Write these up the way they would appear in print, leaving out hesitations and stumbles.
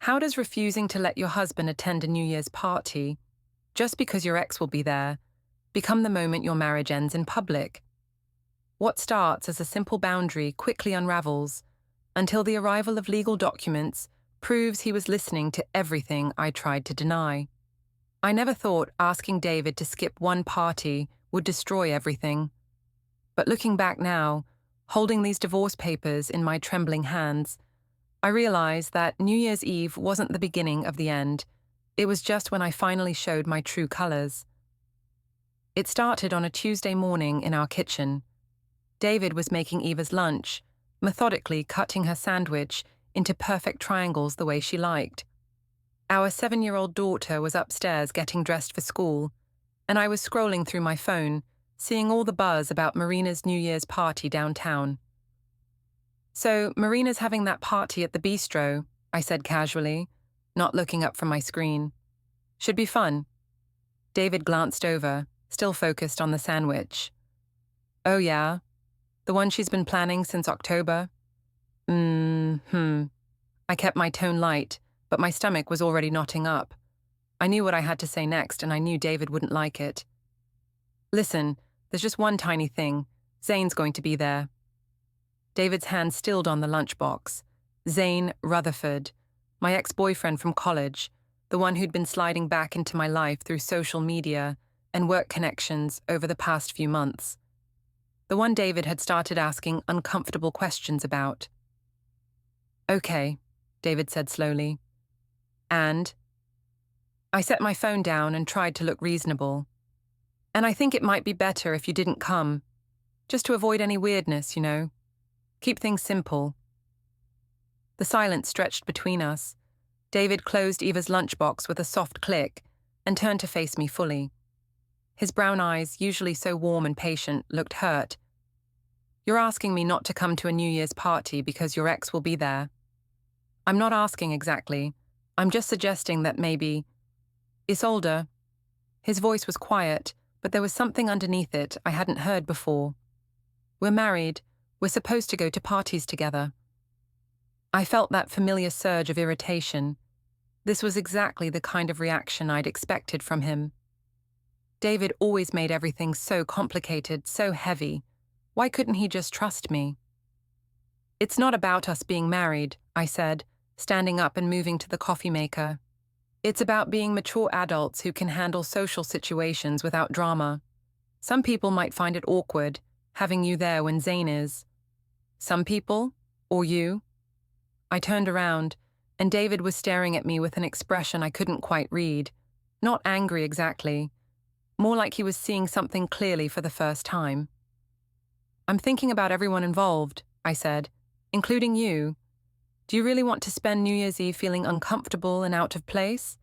How does refusing to let your husband attend a New Year's party, just because your ex will be there, become the moment your marriage ends in public? What starts as a simple boundary quickly unravels until the arrival of legal documents proves he was listening to everything I tried to deny. I never thought asking David to skip one party would destroy everything. But looking back now, holding these divorce papers in my trembling hands, I realized that New Year's Eve wasn't the beginning of the end. It was just when I finally showed my true colors. It started on a Tuesday morning in our kitchen. David was making Eva's lunch, methodically cutting her sandwich into perfect triangles the way she liked. Our 7-year-old daughter was upstairs getting dressed for school, and I was scrolling through my phone, seeing all the buzz about Marina's New Year's party downtown. "So, Marina's having that party at the bistro," I said casually, not looking up from my screen. "Should be fun." David glanced over, still focused on the sandwich. "Oh yeah? The one she's been planning since October?" I kept my tone light, but my stomach was already knotting up. I knew what I had to say next, and I knew David wouldn't like it. "Listen, there's just one tiny thing. Zane's going to be there." David's hand stilled on the lunchbox. Zane Rutherford, my ex-boyfriend from college, the one who'd been sliding back into my life through social media and work connections over the past few months. The one David had started asking uncomfortable questions about. "Okay," David said slowly. "And?" I set my phone down and tried to look reasonable. "And I think it might be better if you didn't come. Just to avoid any weirdness, you know. Keep things simple." The silence stretched between us. David closed Eva's lunchbox with a soft click and turned to face me fully. His brown eyes, usually so warm and patient, looked hurt. "You're asking me not to come to a New Year's party because your ex will be there." "I'm not asking exactly. I'm just suggesting that maybe—" "Isolde." His voice was quiet, but there was something underneath it I hadn't heard before. "We're married. We're supposed to go to parties together." I felt that familiar surge of irritation. This was exactly the kind of reaction I'd expected from him. David always made everything so complicated, so heavy. Why couldn't he just trust me? "It's not about us being married," I said, standing up and moving to the coffee maker. "It's about being mature adults who can handle social situations without drama. Some people might find it awkward, having you there when Zane is." "Some people? Or you?" I turned around, and David was staring at me with an expression I couldn't quite read. Not angry exactly. More like he was seeing something clearly for the first time. "I'm thinking about everyone involved," I said, "including you. Do you really want to spend New Year's Eve feeling uncomfortable and out of place?"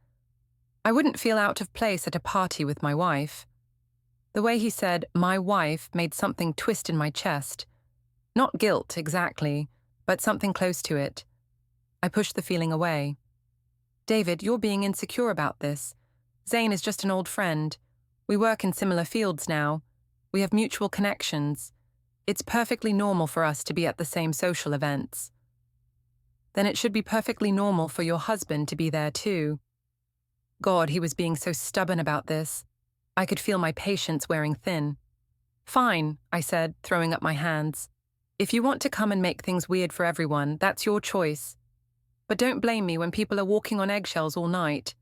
I wouldn't feel out of place at a party with my wife. The way he said "my wife" made something twist in my chest. Not guilt, exactly, but something close to it. I pushed the feeling away. "David, you're being insecure about this. Zane is just an old friend. We work in similar fields now. We have mutual connections. It's perfectly normal for us to be at the same social events." "Then it should be perfectly normal for your husband to be there too." God, he was being so stubborn about this. I could feel my patience wearing thin. "Fine," I said, throwing up my hands. "If you want to come and make things weird for everyone, that's your choice. But don't blame me when people are walking on eggshells all night."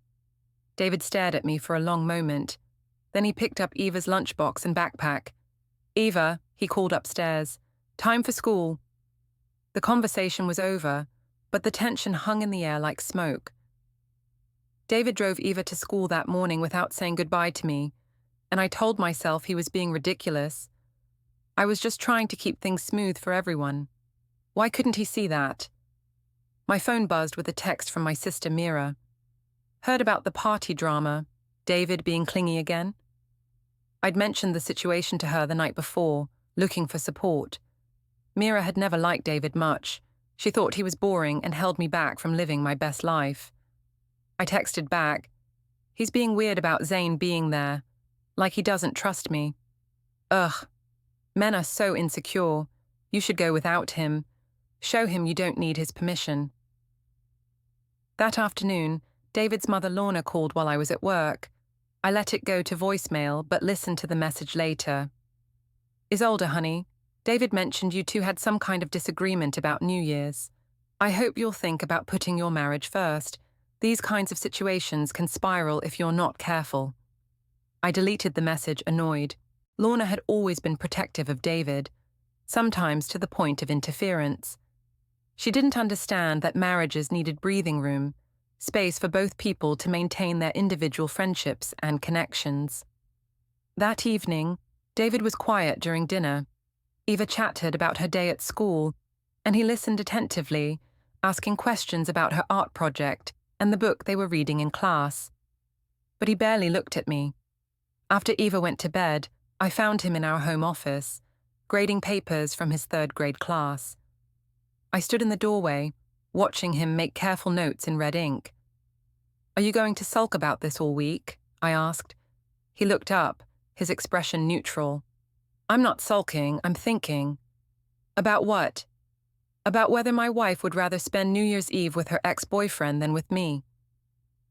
David stared at me for a long moment. Then he picked up Eva's lunchbox and backpack. "Eva," he called upstairs, "time for school." The conversation was over, but the tension hung in the air like smoke. David drove Eva to school that morning without saying goodbye to me, and I told myself he was being ridiculous. I was just trying to keep things smooth for everyone. Why couldn't he see that? My phone buzzed with a text from my sister Mira. "Heard about the party drama, David being clingy again?" I'd mentioned the situation to her the night before, looking for support. Mira had never liked David much. She thought he was boring and held me back from living my best life. I texted back, "He's being weird about Zane being there, like he doesn't trust me. Ugh. Men are so insecure. You should go without him. Show him you don't need his permission." That afternoon, David's mother Lorna called while I was at work. I let it go to voicemail but listened to the message later. Isolde, honey, David mentioned you two had some kind of disagreement about New Year's. I hope you'll think about putting your marriage first. These kinds of situations can spiral if you're not careful. I deleted the message, annoyed. Lorna had always been protective of David, sometimes to the point of interference. She didn't understand that marriages needed breathing room, space for both people to maintain their individual friendships and connections. That evening, David was quiet during dinner. Eva chatted about her day at school, and he listened attentively, asking questions about her art project and the book they were reading in class. But he barely looked at me. After Eva went to bed, I found him in our home office, grading papers from his third-grade class. I stood in the doorway, watching him make careful notes in red ink. "Are you going to sulk about this all week?" I asked. He looked up, his expression neutral. "I'm not sulking, I'm thinking." "About what?" "About whether my wife would rather spend New Year's Eve with her ex-boyfriend than with me."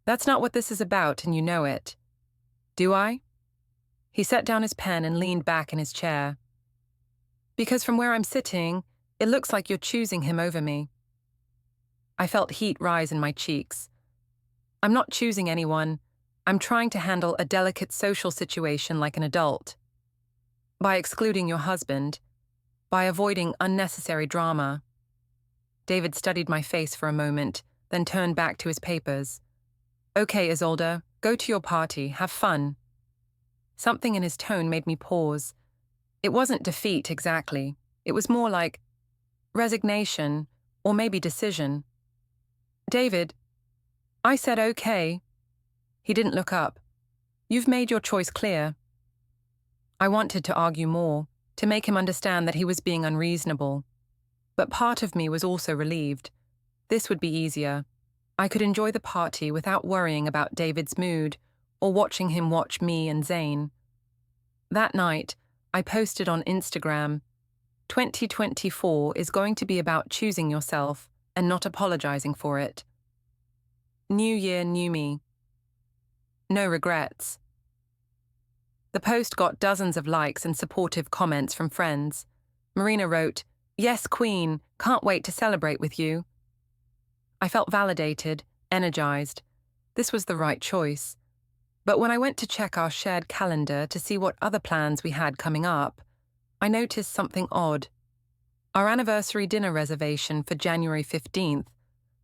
"That's not what this is about, and you know it." "Do I?" He set down his pen and leaned back in his chair. "Because from where I'm sitting, it looks like you're choosing him over me." I felt heat rise in my cheeks. "I'm not choosing anyone. I'm trying to handle a delicate social situation like an adult. By excluding your husband, by avoiding unnecessary drama." David studied my face for a moment, then turned back to his papers. "Okay, Isolde, go to your party, have fun." Something in his tone made me pause. It wasn't defeat exactly. It was more like resignation, or maybe decision. "David," I said okay. He didn't look up. "You've made your choice clear." I wanted to argue more, to make him understand that he was being unreasonable. But part of me was also relieved. This would be easier. I could enjoy the party without worrying about David's mood, or watching him watch me and Zane. That night, I posted on Instagram, "2024 is going to be about choosing yourself and not apologizing for it. New year, new me. No regrets." The post got dozens of likes and supportive comments from friends. Marina wrote, "Yes, Queen, can't wait to celebrate with you." I felt validated, energized. This was the right choice. But when I went to check our shared calendar to see what other plans we had coming up, I noticed something odd. Our anniversary dinner reservation for January 15th,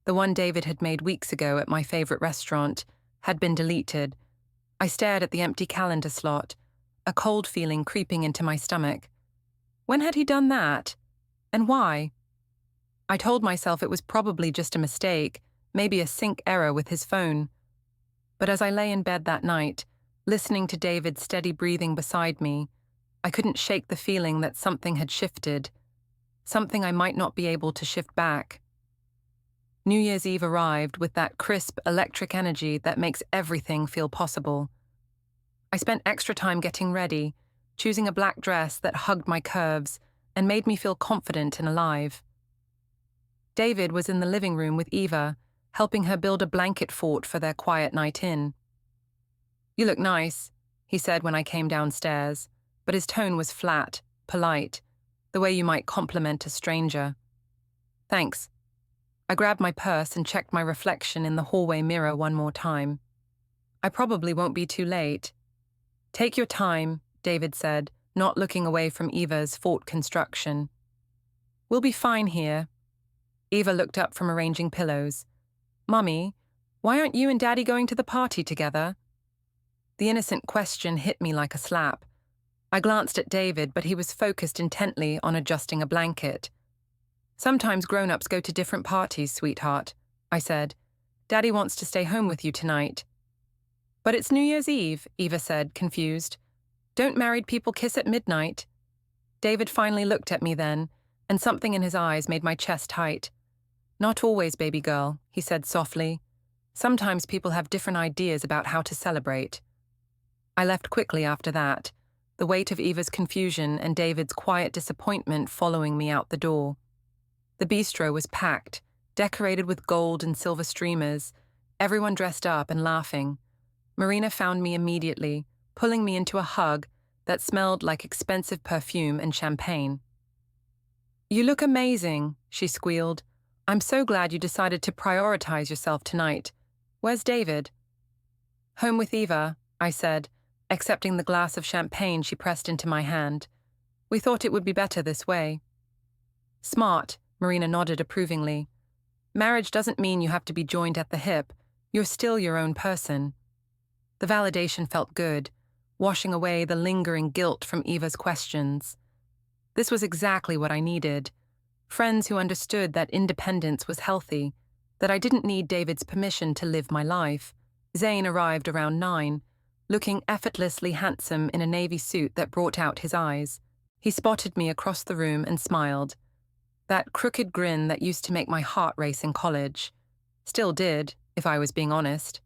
the one David had made weeks ago at my favorite restaurant, had been deleted. I stared at the empty calendar slot, a cold feeling creeping into my stomach. When had he done that? And why? I told myself it was probably just a mistake, maybe a sync error with his phone. But as I lay in bed that night, listening to David's steady breathing beside me, I couldn't shake the feeling that something had shifted, something I might not be able to shift back. New Year's Eve arrived with that crisp, electric energy that makes everything feel possible. I spent extra time getting ready, choosing a black dress that hugged my curves and made me feel confident and alive. David was in the living room with Eva, helping her build a blanket fort for their quiet night in. "You look nice," he said when I came downstairs, but his tone was flat, polite, the way you might compliment a stranger. "Thanks." I grabbed my purse and checked my reflection in the hallway mirror one more time. "I probably won't be too late." "Take your time," David said, not looking away from Eva's fort construction. "We'll be fine here." Eva looked up from arranging pillows. "Mummy, why aren't you and Daddy going to the party together?" The innocent question hit me like a slap. I glanced at David, but he was focused intently on adjusting a blanket. "Sometimes grown-ups go to different parties, sweetheart," I said. "Daddy wants to stay home with you tonight." "But it's New Year's Eve," Eva said, confused. "Don't married people kiss at midnight?" David finally looked at me then, and something in his eyes made my chest tight. "Not always, baby girl," he said softly. "Sometimes people have different ideas about how to celebrate." I left quickly after that, the weight of Eva's confusion and David's quiet disappointment following me out the door. The bistro was packed, decorated with gold and silver streamers, everyone dressed up and laughing. Marina found me immediately, pulling me into a hug that smelled like expensive perfume and champagne. "You look amazing," she squealed. "I'm so glad you decided to prioritize yourself tonight. Where's David?" "Home with Eva," I said, accepting the glass of champagne she pressed into my hand. "We thought it would be better this way." "Smart," Marina nodded approvingly. "Marriage doesn't mean you have to be joined at the hip. You're still your own person." The validation felt good, washing away the lingering guilt from Eva's questions. This was exactly what I needed. Friends who understood that independence was healthy, that I didn't need David's permission to live my life. Zane arrived around 9, looking effortlessly handsome in a navy suit that brought out his eyes. He spotted me across the room and smiled. That crooked grin that used to make my heart race in college. Still did, if I was being honest.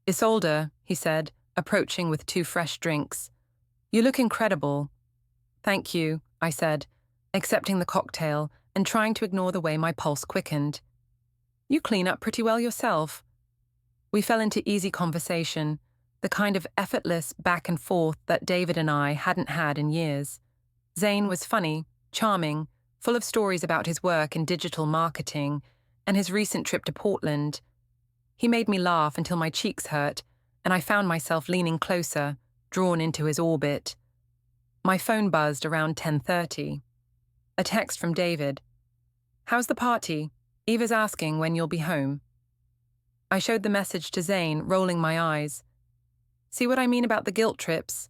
"Isolde," he said, approaching with 2 fresh drinks. "You look incredible." "Thank you," I said, accepting the cocktail and trying to ignore the way my pulse quickened. "You clean up pretty well yourself." We fell into easy conversation, the kind of effortless back and forth that David and I hadn't had in years. Zane was funny, charming, full of stories about his work in digital marketing and his recent trip to Portland. He made me laugh until my cheeks hurt, and I found myself leaning closer, drawn into his orbit. My phone buzzed around 10:30. A text from David. "How's the party? Eva's asking when you'll be home." I showed the message to Zane, rolling my eyes. "See what I mean about the guilt trips?"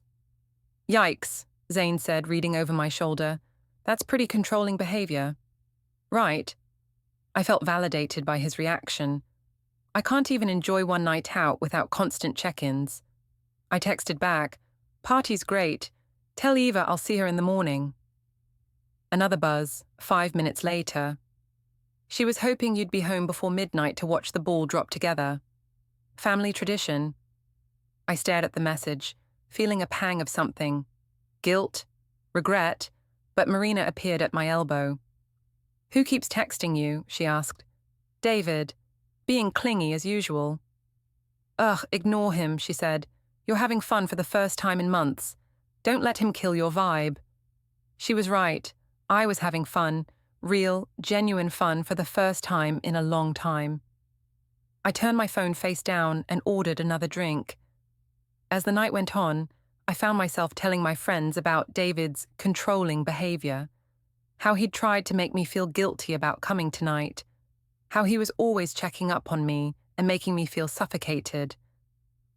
"Yikes," Zane said, reading over my shoulder. "That's pretty controlling behavior." "Right." I felt validated by his reaction. I can't even enjoy one night out without constant check-ins. I texted back, "Party's great. Tell Eva I'll see her in the morning." Another buzz, 5 minutes later. "She was hoping you'd be home before midnight to watch the ball drop together. Family tradition." I stared at the message, feeling a pang of something. Guilt, regret, but Marina appeared at my elbow. "Who keeps texting you?" she asked. "David. Being clingy as usual." "Ugh, ignore him," she said. "You're having fun for the first time in months. Don't let him kill your vibe." She was right. I was having fun, real, genuine fun for the first time in a long time. I turned my phone face down and ordered another drink. As the night went on, I found myself telling my friends about David's controlling behavior, how he'd tried to make me feel guilty about coming tonight, how he was always checking up on me and making me feel suffocated.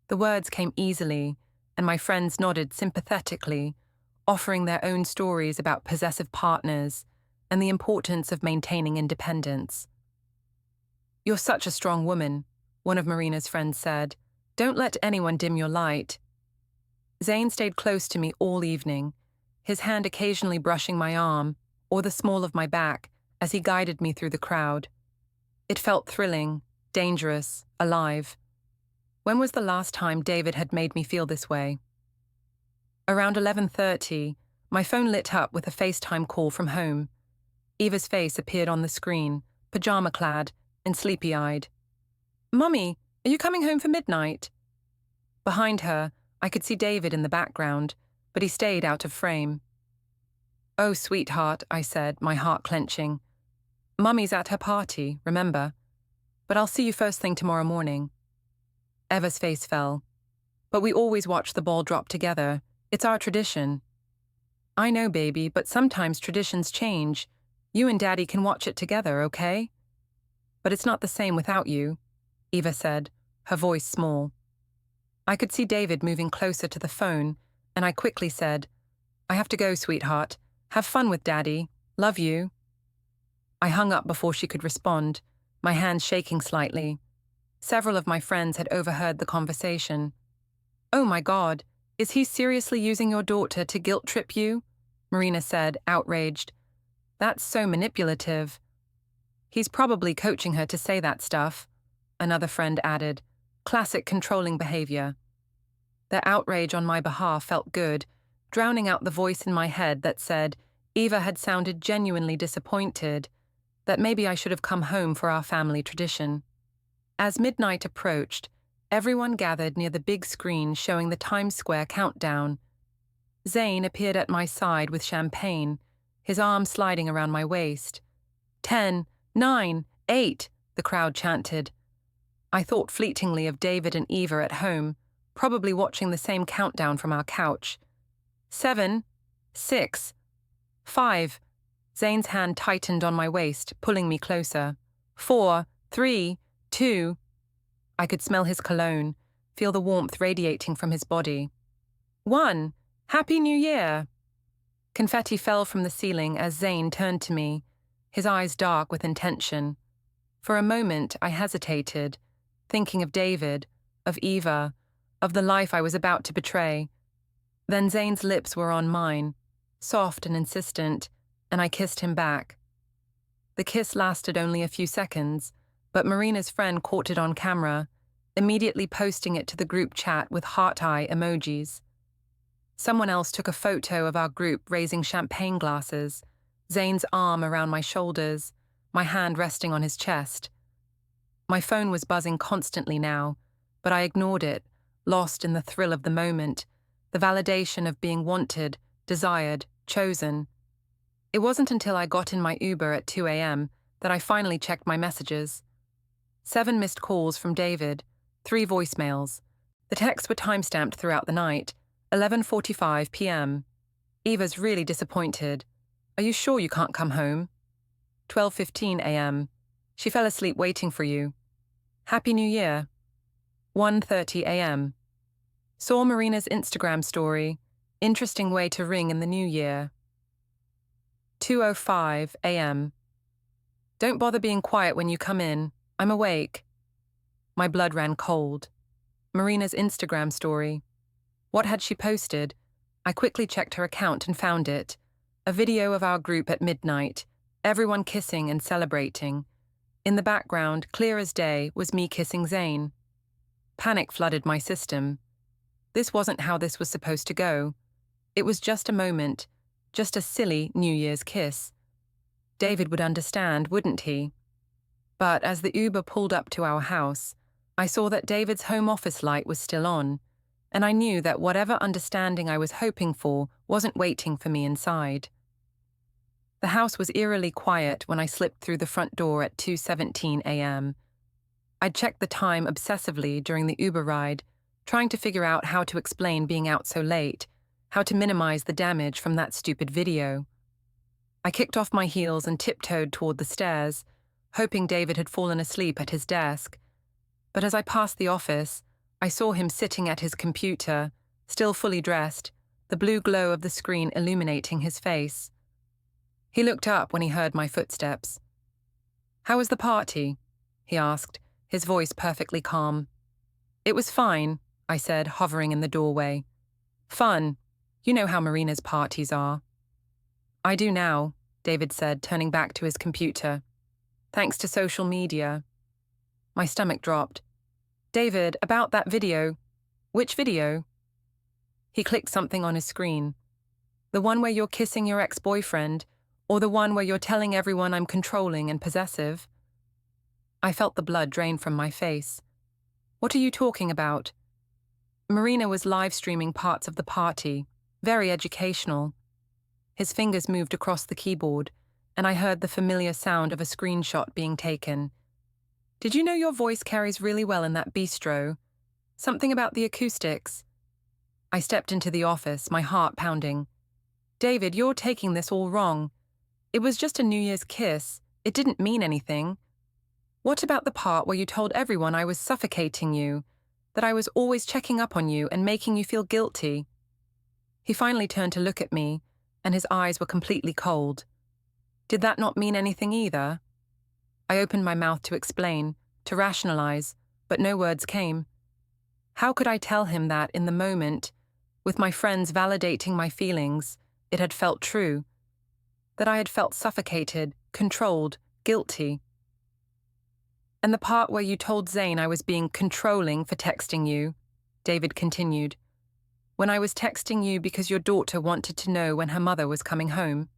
The words came easily, and my friends nodded sympathetically, offering their own stories about possessive partners and the importance of maintaining independence. "You're such a strong woman," one of Marina's friends said. "Don't let anyone dim your light." Zane stayed close to me all evening, his hand occasionally brushing my arm or the small of my back as he guided me through the crowd. It felt thrilling, dangerous, alive. When was the last time David had made me feel this way? Around 11:30, my phone lit up with a FaceTime call from home. Eva's face appeared on the screen, pajama-clad and sleepy-eyed. "Mummy, are you coming home for midnight?" Behind her, I could see David in the background, but he stayed out of frame. "Oh, sweetheart," I said, my heart clenching. "Mummy's at her party, remember? But I'll see you first thing tomorrow morning." Eva's face fell. "But we always watch the ball drop together. It's our tradition." "I know, baby, but sometimes traditions change. You and Daddy can watch it together, okay?" "But it's not the same without you," Eva said, her voice small. I could see David moving closer to the phone, and I quickly said, "I have to go, sweetheart. Have fun with Daddy. Love you." I hung up before she could respond, my hands shaking slightly. Several of my friends had overheard the conversation. "Oh my God, is he seriously using your daughter to guilt-trip you?" Marina said, outraged. "That's so manipulative." "He's probably coaching her to say that stuff," another friend added. "Classic controlling behavior." Their outrage on my behalf felt good, drowning out the voice in my head that said Eva had sounded genuinely disappointed. that maybe I should have come home for our family tradition. As midnight approached, everyone gathered near the big screen showing the Times Square countdown. Zane appeared at my side with champagne, his arm sliding around my waist. 10, 9, 8, the crowd chanted. I thought fleetingly of David and Eva at home, probably watching the same countdown from our couch. 7, 6, 5. Zane's hand tightened on my waist, pulling me closer. 4, 3, 2. I could smell his cologne, feel the warmth radiating from his body. 1. Happy New Year! Confetti fell from the ceiling as Zane turned to me, his eyes dark with intention. For a moment, I hesitated, thinking of David, of Eva, of the life I was about to betray. Then Zane's lips were on mine, soft and insistent, and I kissed him back. The kiss lasted only a few seconds, but Marina's friend caught it on camera, immediately posting it to the group chat with heart-eye emojis. Someone else took a photo of our group raising champagne glasses, Zane's arm around my shoulders, my hand resting on his chest. My phone was buzzing constantly now, but I ignored it, lost in the thrill of the moment, the validation of being wanted, desired, chosen. It wasn't until I got in my Uber at 2 a.m. that I finally checked my messages. 7 missed calls from David, 3 voicemails. The texts were timestamped throughout the night, 11:45 p.m. Eva's really disappointed. Are you sure you can't come home? 12:15 a.m. She fell asleep waiting for you. Happy New Year. 1:30 a.m. Saw Marina's Instagram story. Interesting way to ring in the new year. 2:05 a.m. Don't bother being quiet when you come in. I'm awake. My blood ran cold. Marina's Instagram story. What had she posted? I quickly checked her account and found it. A video of our group at midnight, everyone kissing and celebrating. In the background, clear as day, was me kissing Zane. Panic flooded my system. This wasn't how this was supposed to go. It was just a moment, just a silly New Year's kiss. David would understand, wouldn't he? But as the Uber pulled up to our house, I saw that David's home office light was still on, and I knew that whatever understanding I was hoping for wasn't waiting for me inside. The house was eerily quiet when I slipped through the front door at 2:17 a.m. I'd checked the time obsessively during the Uber ride, trying to figure out how to explain being out so late, how to minimize the damage from that stupid video. I kicked off my heels and tiptoed toward the stairs, hoping David had fallen asleep at his desk. But as I passed the office, I saw him sitting at his computer, still fully dressed, the blue glow of the screen illuminating his face. He looked up when he heard my footsteps. "How was the party?" he asked, his voice perfectly calm. "It was fine," I said, hovering in the doorway. "Fun. You know how Marina's parties are." "I do now," David said, turning back to his computer. "Thanks to social media." My stomach dropped. "David, about that video." "Which video?" He clicked something on his screen. "The one where you're kissing your ex-boyfriend, or the one where you're telling everyone I'm controlling and possessive?" I felt the blood drain from my face. "What are you talking about?" Marina was live-streaming parts of the party, very educational. His fingers moved across the keyboard, and I heard the familiar sound of a screenshot being taken. "Did you know your voice carries really well in that bistro? Something about the acoustics." I stepped into the office, my heart pounding. "David, you're taking this all wrong. It was just a New Year's kiss. It didn't mean anything. What about the part where you told everyone I was suffocating you, that I was always checking up on you and making you feel guilty?" He finally turned to look at me, and his eyes were completely cold. "Did that not mean anything either?" I opened my mouth to explain, to rationalize, but no words came. How could I tell him that in the moment, with my friends validating my feelings, it had felt true? That I had felt suffocated, controlled, guilty? "And the part where you told Zane I was being controlling for texting you," David continued. "When I was texting you because your daughter wanted to know when her mother was coming home."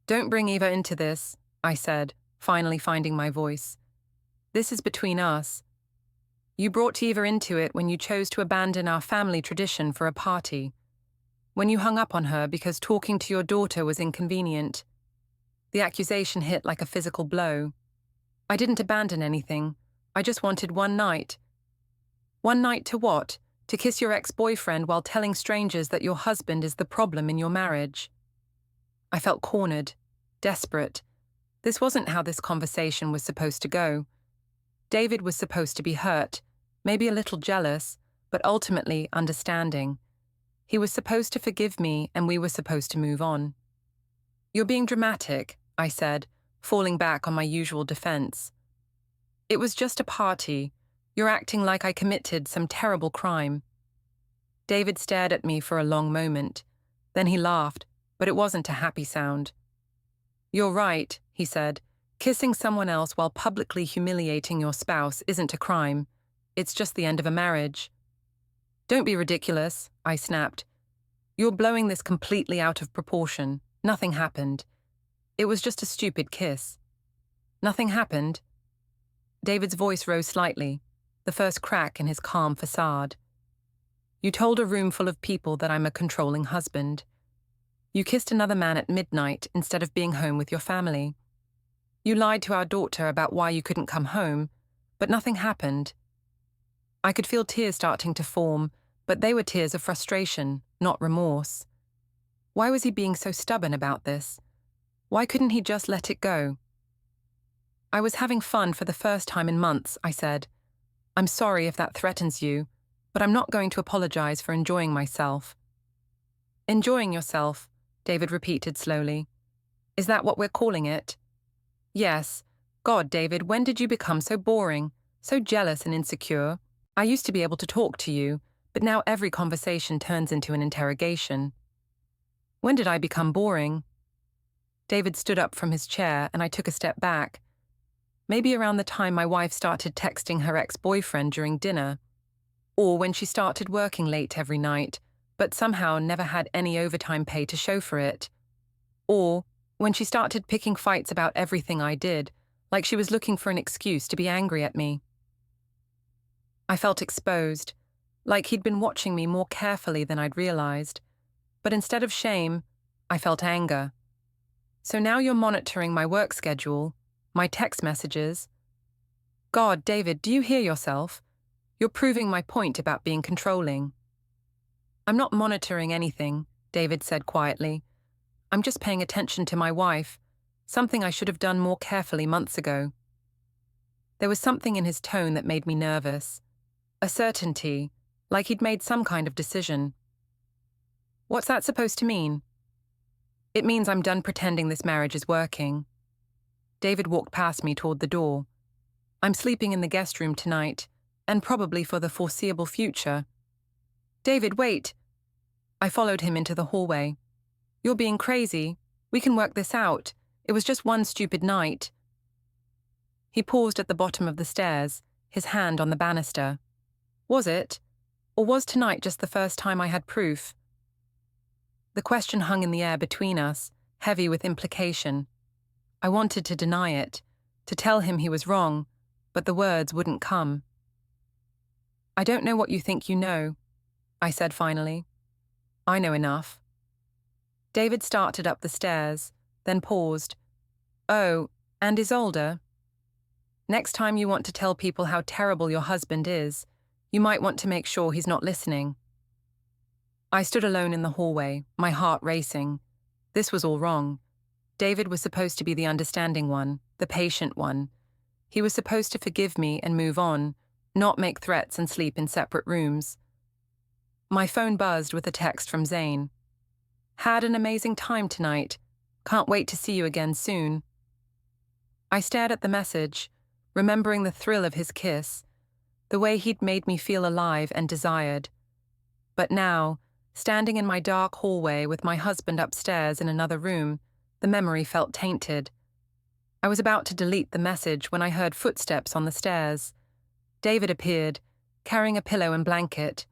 "Don't bring Eva into this," I said, finally finding my voice. This is between us. You brought Tiva into it when you chose to abandon our family tradition for a party. When you hung up on her because talking to your daughter was inconvenient. The accusation hit like a physical blow. I didn't abandon anything. I just wanted one night. One night to what? To kiss your ex-boyfriend while telling strangers that your husband is the problem in your marriage. I felt cornered, desperate. This wasn't how this conversation was supposed to go. David was supposed to be hurt, maybe a little jealous, but ultimately understanding. He was supposed to forgive me, and we were supposed to move on. You're being dramatic, I said, falling back on my usual defense. It was just a party. You're acting like I committed some terrible crime. David stared at me for a long moment. Then he laughed, but it wasn't a happy sound. You're right, he said. Kissing someone else while publicly humiliating your spouse isn't a crime. It's just the end of a marriage. Don't be ridiculous, I snapped. You're blowing this completely out of proportion. Nothing happened. It was just a stupid kiss. Nothing happened? David's voice rose slightly, the first crack in his calm facade. You told a room full of people that I'm a controlling husband. You kissed another man at midnight instead of being home with your family. You lied to our daughter about why you couldn't come home, but nothing happened. I could feel tears starting to form, but they were tears of frustration, not remorse. Why was he being so stubborn about this? Why couldn't he just let it go? I was having fun for the first time in months, I said. I'm sorry if that threatens you, but I'm not going to apologize for enjoying myself. Enjoying yourself, David repeated slowly. Is that what we're calling it? Yes. God, David, when did you become so boring, so jealous and insecure? I used to be able to talk to you, but now every conversation turns into an interrogation. When did I become boring? David stood up from his chair and I took a step back. Maybe around the time my wife started texting her ex-boyfriend during dinner, or when she started working late every night, but somehow never had any overtime pay to show for it, or when she started picking fights about everything I did, like she was looking for an excuse to be angry at me. I felt exposed, like he'd been watching me more carefully than I'd realized, but instead of shame, I felt anger. So now you're monitoring my work schedule, my text messages. God, David, do you hear yourself? You're proving my point about being controlling. I'm not monitoring anything, David said quietly. I'm just paying attention to my wife, something I should have done more carefully months ago. There was something in his tone that made me nervous. A certainty, like he'd made some kind of decision. What's that supposed to mean? It means I'm done pretending this marriage is working. David walked past me toward the door. I'm sleeping in the guest room tonight, and probably for the foreseeable future. David, wait! I followed him into the hallway. You're being crazy. We can work this out. It was just one stupid night. He paused at the bottom of the stairs, his hand on the banister. Was it? Or was tonight just the first time I had proof? The question hung in the air between us, heavy with implication. I wanted to deny it, to tell him he was wrong, but the words wouldn't come. I don't know what you think you know, I said finally. I know enough. David started up the stairs, then paused. Oh, and Isolde? Next time you want to tell people how terrible your husband is, you might want to make sure he's not listening. I stood alone in the hallway, my heart racing. This was all wrong. David was supposed to be the understanding one, the patient one. He was supposed to forgive me and move on, not make threats and sleep in separate rooms. My phone buzzed with a text from Zane. Had an amazing time tonight. Can't wait to see you again soon. I stared at the message, remembering the thrill of his kiss, the way he'd made me feel alive and desired. But now, standing in my dark hallway with my husband upstairs in another room, the memory felt tainted. I was about to delete the message when I heard footsteps on the stairs. David appeared, carrying a pillow and blanket.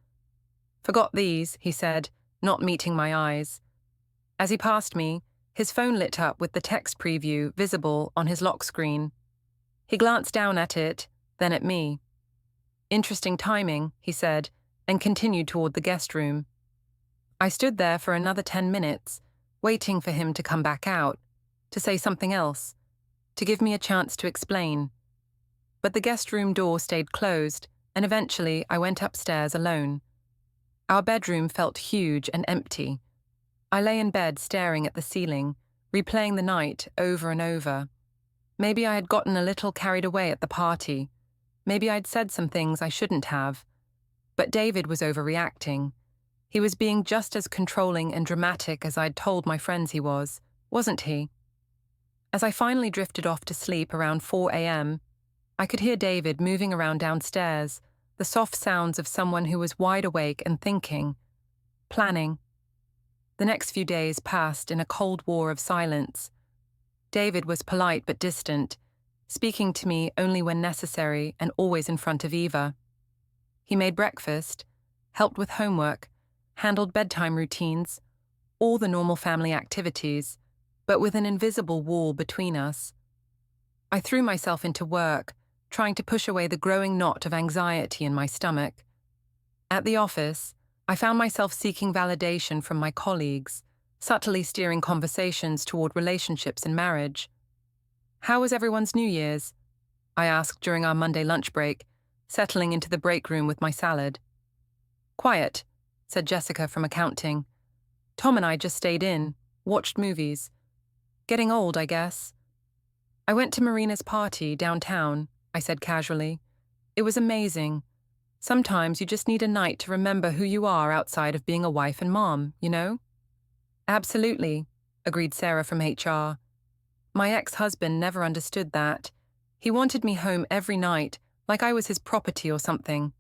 Forgot these, he said, not meeting my eyes. As he passed me, His phone lit up with the text preview visible on his lock screen. He glanced down at it, then at me. "Interesting timing," he said, and continued toward the guest room. I stood there for another 10 minutes, waiting for him to come back out, to say something else, to give me a chance to explain. But the guest room door stayed closed, and eventually I went upstairs alone. Our bedroom felt huge and empty. I lay in bed staring at the ceiling, replaying the night over and over. Maybe I had gotten a little carried away at the party. Maybe I'd said some things I shouldn't have. But David was overreacting. He was being just as controlling and dramatic as I'd told my friends he was, wasn't he? As I finally drifted off to sleep around 4 a.m., I could hear David moving around downstairs, the soft sounds of someone who was wide awake and thinking, planning. The next few days passed in a cold war of silence. David was polite but distant, speaking to me only when necessary and always in front of Eva. He made breakfast, helped with homework, handled bedtime routines, all the normal family activities, but with an invisible wall between us. I threw myself into work, trying to push away the growing knot of anxiety in my stomach. At the office, I found myself seeking validation from my colleagues, subtly steering conversations toward relationships and marriage. "How was everyone's New Year's?" I asked during our Monday lunch break, settling into the break room with my salad. "Quiet," said Jessica from accounting. "Tom and I just stayed in, watched movies. Getting old, I guess." "I went to Marina's party downtown," I said casually. "It was amazing. Sometimes you just need a night to remember who you are outside of being a wife and mom, you know?" "Absolutely," agreed Sarah from HR. "My ex-husband never understood that. He wanted me home every night, like I was his property or something."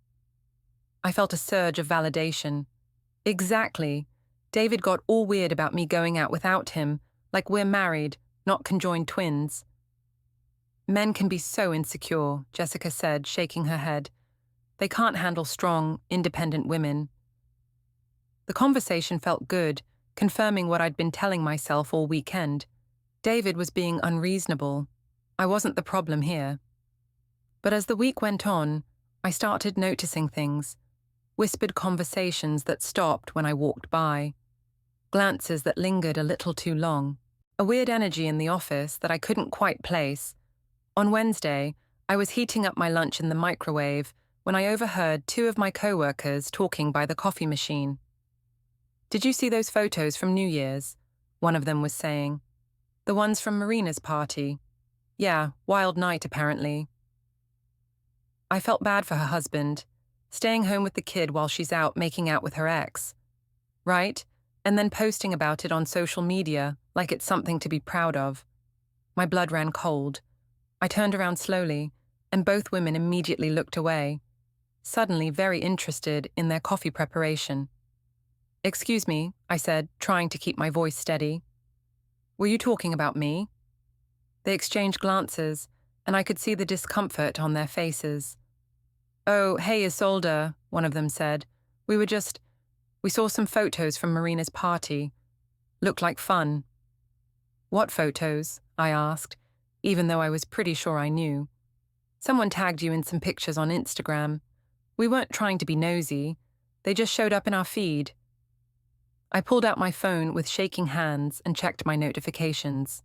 I felt a surge of validation. Exactly. David got all weird about me going out without him, like we're married, not conjoined twins. "Men can be so insecure," Jessica said, shaking her head. "They can't handle strong, independent women." The conversation felt good, confirming what I'd been telling myself all weekend. David was being unreasonable. I wasn't the problem here. But as the week went on, I started noticing things. Whispered conversations that stopped when I walked by. Glances that lingered a little too long. A weird energy in the office that I couldn't quite place. On Wednesday, I was heating up my lunch in the microwave when I overheard two of my co-workers talking by the coffee machine. "Did you see those photos from New Year's?" one of them was saying. "The ones from Marina's party. Yeah, wild night apparently." I felt bad for her husband, staying home with the kid while she's out making out with her ex. Right? And then posting about it on social media like it's something to be proud of. My blood ran cold. I turned around slowly, and both women immediately looked away, suddenly very interested in their coffee preparation. "Excuse me," I said, trying to keep my voice steady. "Were you talking about me?" They exchanged glances, and I could see the discomfort on their faces. "Oh, hey, Isolde," one of them said. We saw some photos from Marina's party. Looked like fun." "What photos?" I asked, even though I was pretty sure I knew. "Someone tagged you in some pictures on Instagram. We weren't trying to be nosy. They just showed up in our feed." I pulled out my phone with shaking hands and checked my notifications.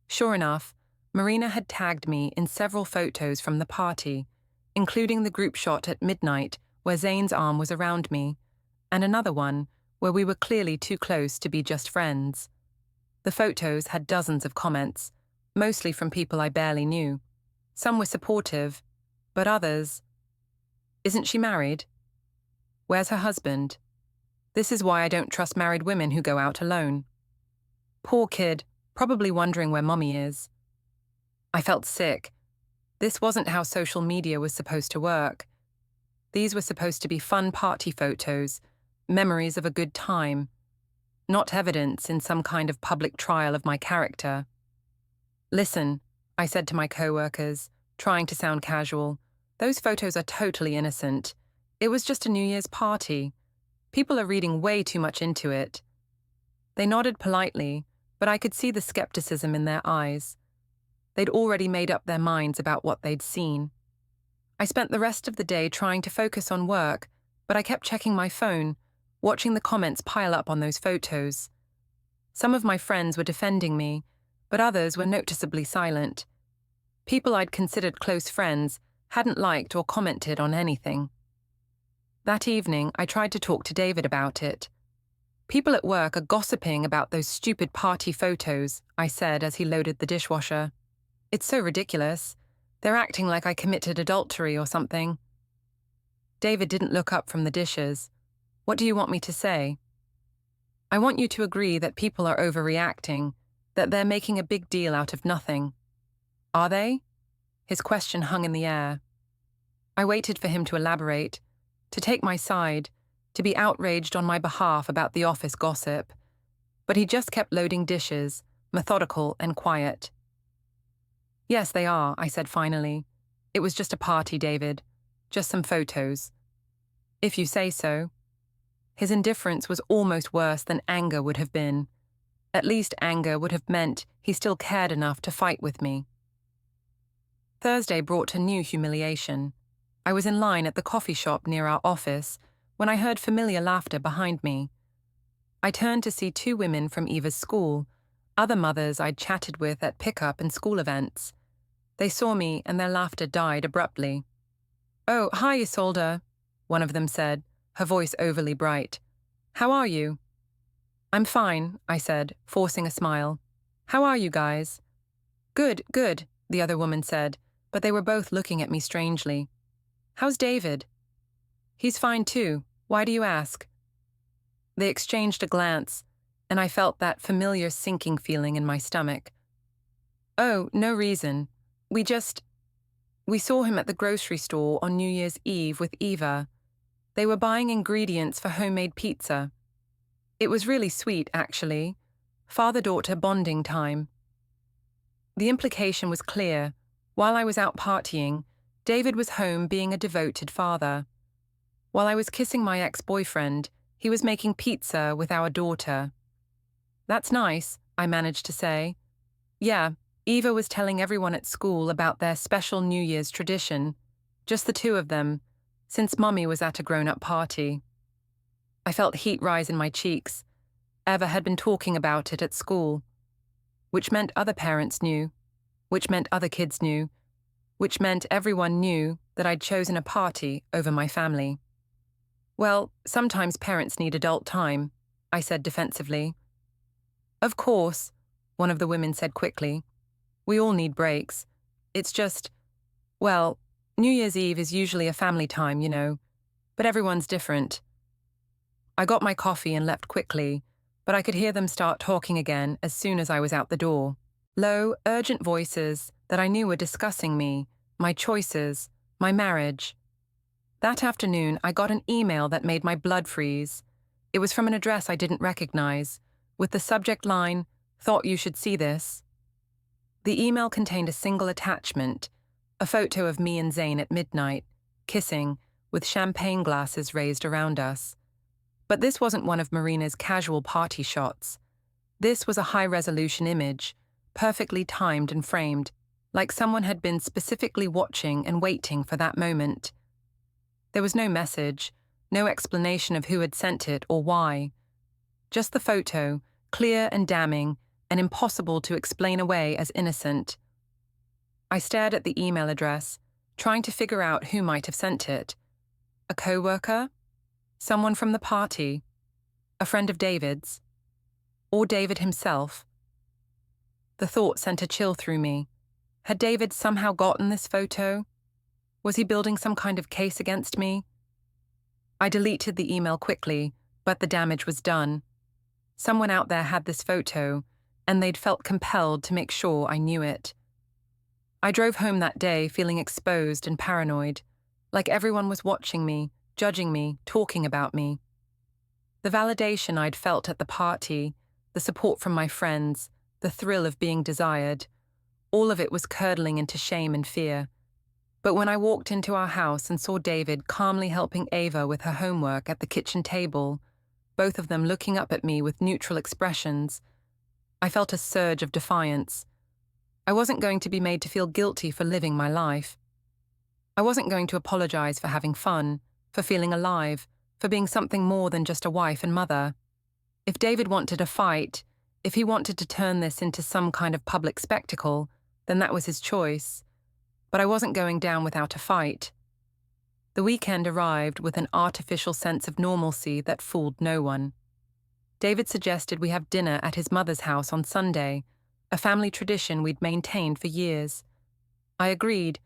Sure enough, Marina had tagged me in several photos from the party, including the group shot at midnight where Zane's arm was around me, and another one where we were clearly too close to be just friends. The photos had dozens of comments, mostly from people I barely knew. Some were supportive, but others... "Isn't she married? Where's her husband? This is why I don't trust married women who go out alone. Poor kid, probably wondering where mommy is." I felt sick. This wasn't how social media was supposed to work. These were supposed to be fun party photos, memories of a good time, not evidence in some kind of public trial of my character. "Listen," I said to my co-workers, trying to sound casual, "those photos are totally innocent. It was just a New Year's party. People are reading way too much into it." They nodded politely, but I could see the skepticism in their eyes. They'd already made up their minds about what they'd seen. I spent the rest of the day trying to focus on work, but I kept checking my phone, watching the comments pile up on those photos. Some of my friends were defending me, but others were noticeably silent. People I'd considered close friends hadn't liked or commented on anything. That evening, I tried to talk to David about it. "People at work are gossiping about those stupid party photos," I said as he loaded the dishwasher. "It's so ridiculous. They're acting like I committed adultery or something." David didn't look up from the dishes. "What do you want me to say?" "I want you to agree that people are overreacting, that they're making a big deal out of nothing." "Are they?" His question hung in the air. I waited for him to elaborate, to take my side, to be outraged on my behalf about the office gossip. But he just kept loading dishes, methodical and quiet. "Yes, they are," I said finally. "It was just a party, David. Just some photos." "If you say so." His indifference was almost worse than anger would have been. At least anger would have meant he still cared enough to fight with me. Thursday brought a new humiliation. I was in line at the coffee shop near our office when I heard familiar laughter behind me. I turned to see two women from Eva's school, other mothers I'd chatted with at pickup and school events. They saw me and their laughter died abruptly. "Oh, hi, Isolde," one of them said, her voice overly bright. "How are you?" "I'm fine," I said, forcing a smile. "How are you guys?" "Good, good," the other woman said, but they were both looking at me strangely. "How's David?" "He's fine too. Why do you ask?" They exchanged a glance, and I felt that familiar sinking feeling in my stomach. "Oh, no reason. We saw him at the grocery store on New Year's Eve with Eva. They were buying ingredients for homemade pizza. It was really sweet, actually. Father-daughter bonding time." The implication was clear. While I was out partying, David was home being a devoted father. While I was kissing my ex-boyfriend, he was making pizza with our daughter. "That's nice," I managed to say. "Yeah, Eva was telling everyone at school about their special New Year's tradition. Just the two of them, since Mummy was at a grown-up party." I felt heat rise in my cheeks. Eva had been talking about it at school. Which meant other parents knew. Which meant other kids knew. Which meant everyone knew that I'd chosen a party over my family. "Well, sometimes parents need adult time," I said defensively. "Of course," one of the women said quickly. "We all need breaks. It's just, well, New Year's Eve is usually a family time, you know, but everyone's different." I got my coffee and left quickly, but I could hear them start talking again as soon as I was out the door. Low, urgent voices that I knew were discussing me, my choices, my marriage. That afternoon, I got an email that made my blood freeze. It was from an address I didn't recognize, with the subject line, "Thought you should see this." The email contained a single attachment, a photo of me and Zane at midnight, kissing, with champagne glasses raised around us. But this wasn't one of Marina's casual party shots. This was a high-resolution image, perfectly timed and framed, like someone had been specifically watching and waiting for that moment. There was no message, no explanation of who had sent it or why. Just the photo, clear and damning, and impossible to explain away as innocent. I stared at the email address, trying to figure out who might have sent it. A co-worker? Someone from the party? A friend of David's? Or David himself? The thought sent a chill through me. Had David somehow gotten this photo? Was he building some kind of case against me? I deleted the email quickly, but the damage was done. Someone out there had this photo, and they'd felt compelled to make sure I knew it. I drove home that day feeling exposed and paranoid, like everyone was watching me, judging me, talking about me. The validation I'd felt at the party, the support from my friends, the thrill of being desired, all of it was curdling into shame and fear. But when I walked into our house and saw David calmly helping Ava with her homework at the kitchen table, both of them looking up at me with neutral expressions, I felt a surge of defiance. I wasn't going to be made to feel guilty for living my life. I wasn't going to apologize for having fun, for feeling alive, for being something more than just a wife and mother. If David wanted a fight, if he wanted to turn this into some kind of public spectacle, then that was his choice. But I wasn't going down without a fight. The weekend arrived with an artificial sense of normalcy that fooled no one. David suggested we have dinner at his mother's house on Sunday, a family tradition we'd maintained for years. I agreed,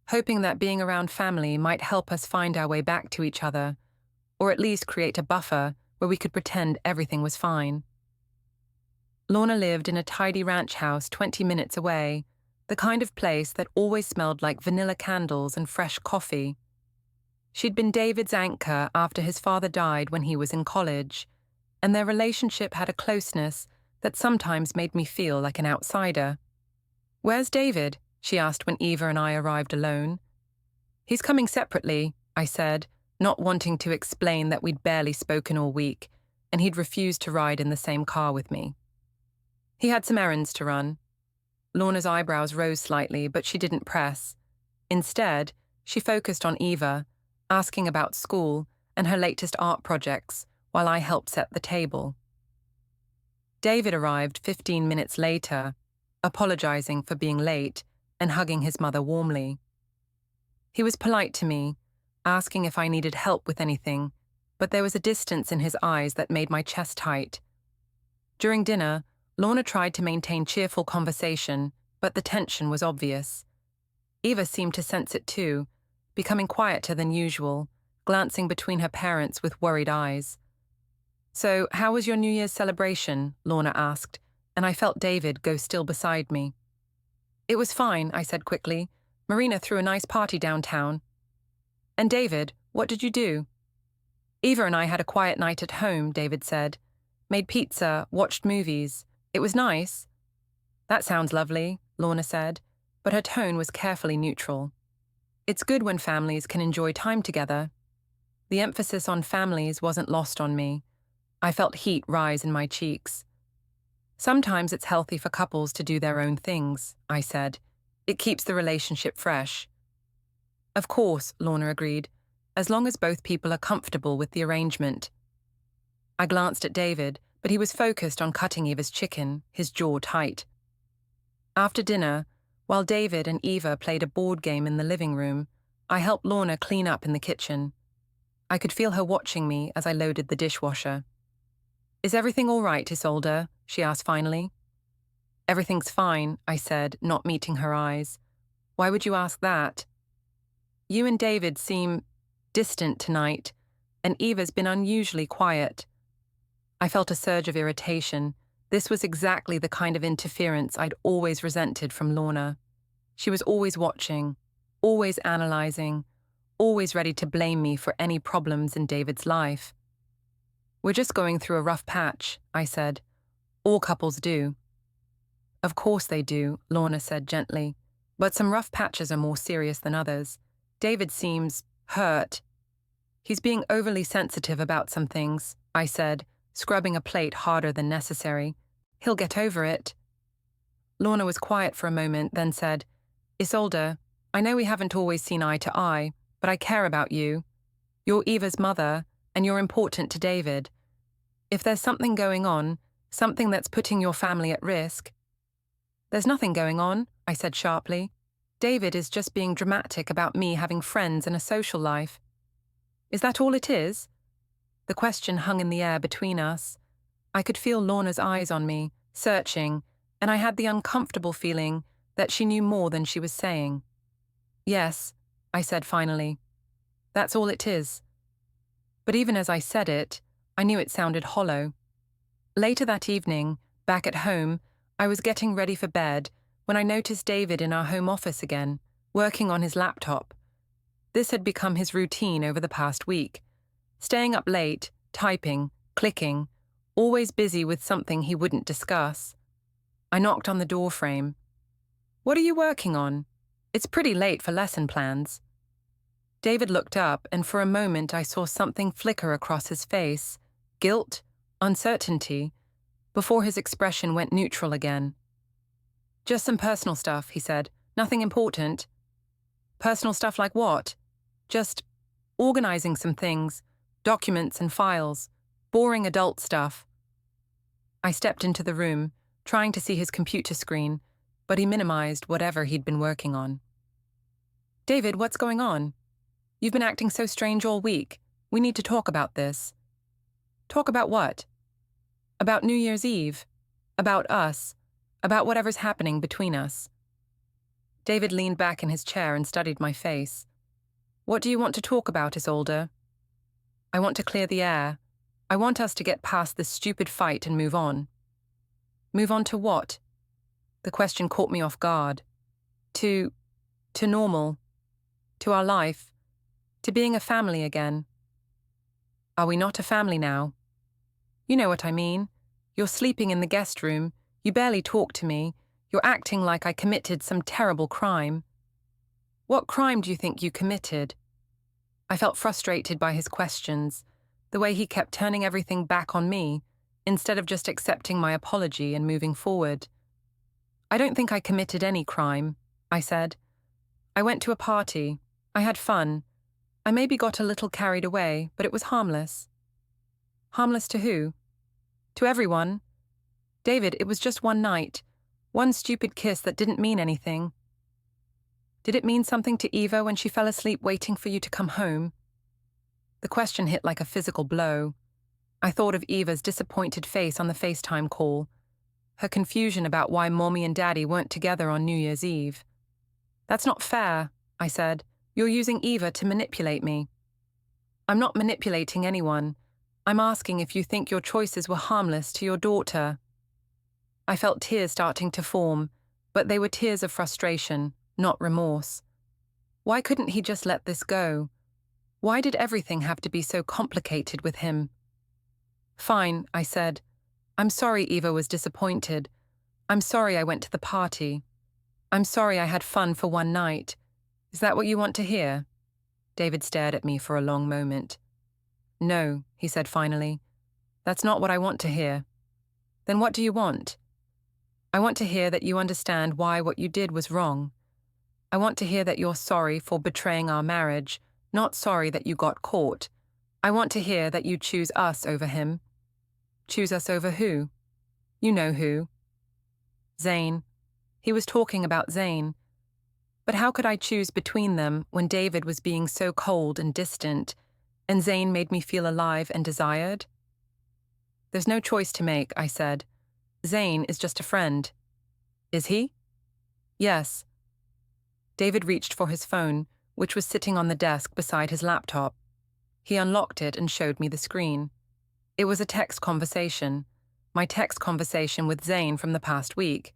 hoping that being around family might help us find our way back to each other, or at least create a buffer where we could pretend everything was fine. Lorna lived in a tidy ranch house 20 minutes away, the kind of place that always smelled like vanilla candles and fresh coffee. She'd been David's anchor after his father died when he was in college, and their relationship had a closeness that sometimes made me feel like an outsider. "Where's David?" she asked when Eva and I arrived alone. "He's coming separately," I said, not wanting to explain that we'd barely spoken all week, and he'd refused to ride in the same car with me. He had some errands to run. Lorna's eyebrows rose slightly, but she didn't press. Instead, she focused on Eva, asking about school and her latest art projects, while I helped set the table. David arrived 15 minutes later, apologizing for being late and hugging his mother warmly. He was polite to me, asking if I needed help with anything, but there was a distance in his eyes that made my chest tight. During dinner, Lorna tried to maintain cheerful conversation, but the tension was obvious. Eva seemed to sense it too, becoming quieter than usual, glancing between her parents with worried eyes. "So, how was your New Year's celebration?" Lorna asked, and I felt David go still beside me. "It was fine," I said quickly. "Marina threw a nice party downtown." "And David, what did you do?" "Eva and I had a quiet night at home," David said. "Made pizza, watched movies. It was nice." "That sounds lovely," Lorna said, but her tone was carefully neutral. "It's good when families can enjoy time together." The emphasis on families wasn't lost on me. I felt heat rise in my cheeks. "Sometimes it's healthy for couples to do their own things," I said. "It keeps the relationship fresh." "Of course," Lorna agreed, "as long as both people are comfortable with the arrangement." I glanced at David, but he was focused on cutting Eva's chicken, his jaw tight. After dinner, while David and Eva played a board game in the living room, I helped Lorna clean up in the kitchen. I could feel her watching me as I loaded the dishwasher. "Is everything all right, Isolde?" she asked finally. "Everything's fine," I said, not meeting her eyes. "Why would you ask that?" "You and David seem distant tonight, and Eva's been unusually quiet." I felt a surge of irritation. This was exactly the kind of interference I'd always resented from Lorna. She was always watching, always analyzing, always ready to blame me for any problems in David's life. "We're just going through a rough patch," I said. "All couples do." "Of course they do," Lorna said gently. "But some rough patches are more serious than others. David seems hurt." "He's being overly sensitive about some things," I said, scrubbing a plate harder than necessary. "He'll get over it." Lorna was quiet for a moment, then said, "Isolde, I know we haven't always seen eye to eye, but I care about you. You're Eva's mother, and you're important to David. If there's something going on, something that's putting your family at risk—" "There's nothing going on," I said sharply. "David is just being dramatic about me having friends and a social life." "Is that all it is?" The question hung in the air between us. I could feel Lorna's eyes on me, searching, and I had the uncomfortable feeling that she knew more than she was saying. "Yes," I said finally. "That's all it is." But even as I said it, I knew it sounded hollow. Later that evening, back at home, I was getting ready for bed when I noticed David in our home office again, working on his laptop. This had become his routine over the past week. Staying up late, typing, clicking, always busy with something he wouldn't discuss. I knocked on the doorframe. "What are you working on? It's pretty late for lesson plans." David looked up, and for a moment I saw something flicker across his face. Guilt, uncertainty, before his expression went neutral again. "Just some personal stuff," he said. "Nothing important." "Personal stuff like what?" "Just organizing some things, documents and files, boring adult stuff." I stepped into the room, trying to see his computer screen, but he minimized whatever he'd been working on. "David, what's going on? You've been acting so strange all week. We need to talk about this." "Talk about what?" "About New Year's Eve. About us. About whatever's happening between us." David leaned back in his chair and studied my face. "What do you want to talk about, Isolde?" "I want to clear the air. I want us to get past this stupid fight and move on." "Move on to what?" The question caught me off guard. To normal. To our life. To being a family again." "Are we not a family now?" "You know what I mean. You're sleeping in the guest room. You barely talk to me. You're acting like I committed some terrible crime." "What crime do you think you committed?" I felt frustrated by his questions, the way he kept turning everything back on me, instead of just accepting my apology and moving forward. "I don't think I committed any crime," I said. "I went to a party. I had fun. I maybe got a little carried away, but it was harmless." "Harmless to who?" "To everyone. David, it was just one night. One stupid kiss that didn't mean anything." "Did it mean something to Eva when she fell asleep waiting for you to come home?" The question hit like a physical blow. I thought of Eva's disappointed face on the FaceTime call, her confusion about why Mommy and Daddy weren't together on New Year's Eve. "That's not fair," I said. "You're using Eva to manipulate me." "I'm not manipulating anyone. I'm asking if you think your choices were harmless to your daughter." I felt tears starting to form, but they were tears of frustration, not remorse. Why couldn't he just let this go? Why did everything have to be so complicated with him? "Fine," I said. "I'm sorry Eva was disappointed. I'm sorry I went to the party. I'm sorry I had fun for one night. Is that what you want to hear?" David stared at me for a long moment. "No," he said finally. "That's not what I want to hear." "Then what do you want?" "I want to hear that you understand why what you did was wrong. I want to hear that you're sorry for betraying our marriage, not sorry that you got caught. I want to hear that you choose us over him." "Choose us over who?" "You know who." "Zane." He was talking about Zane. But how could I choose between them when David was being so cold and distant, and Zane made me feel alive and desired? "There's no choice to make," I said. "Zane is just a friend." "Is he?" "Yes." David reached for his phone, which was sitting on the desk beside his laptop. He unlocked it and showed me the screen. It was a text conversation, my text conversation with Zane from the past week.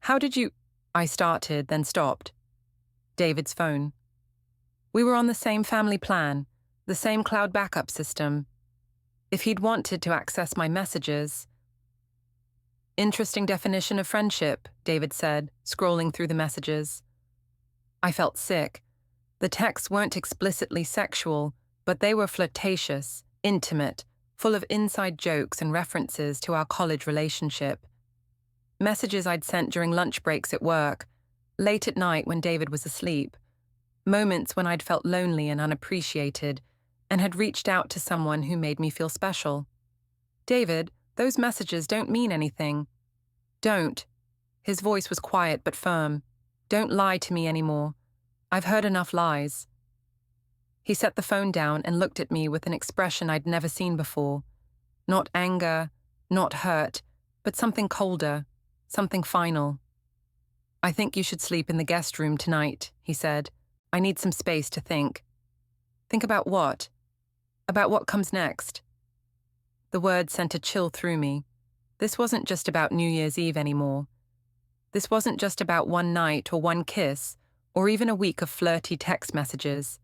"How did you—" I started, then stopped. David's phone. "We were on the same family plan, the same cloud backup system. If he'd wanted to access my messages—" "Interesting definition of friendship," David said, scrolling through the messages. I felt sick. The texts weren't explicitly sexual, but they were flirtatious, intimate, full of inside jokes and references to our college relationship. Messages I'd sent during lunch breaks at work, late at night when David was asleep. Moments when I'd felt lonely and unappreciated, and had reached out to someone who made me feel special. "David, those messages don't mean anything." "Don't." His voice was quiet but firm. "Don't lie to me anymore. I've heard enough lies." He set the phone down and looked at me with an expression I'd never seen before. Not anger, not hurt, but something colder, something final. "I think you should sleep in the guest room tonight," he said. "I need some space to think." "Think about what?" "About what comes next." The words sent a chill through me. This wasn't just about New Year's Eve anymore. This wasn't just about one night or one kiss, or even a week of flirty text messages.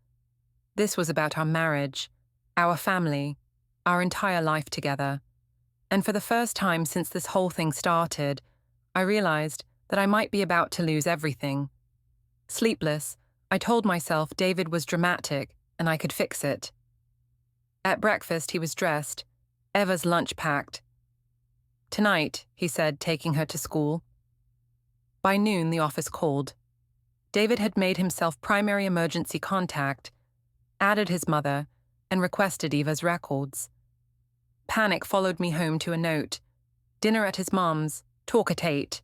This was about our marriage, our family, our entire life together. And for the first time since this whole thing started, I realized that I might be about to lose everything. Sleepless, I told myself David was dramatic and I could fix it. At breakfast, he was dressed, Eva's lunch packed. Tonight, he said, taking her to school. By noon, the office called. David had made himself primary emergency contact, added his mother, and requested Eva's records. Panic followed me home to a note. Dinner at his mom's, talk at 8.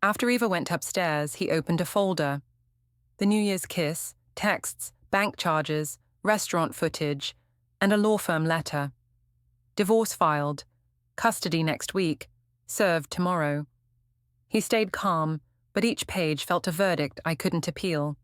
After Eva went upstairs, he opened a folder. The New Year's kiss, texts, bank charges, restaurant footage, and a law firm letter. Divorce filed, custody next week, served tomorrow. He stayed calm, but each page felt a verdict I couldn't appeal.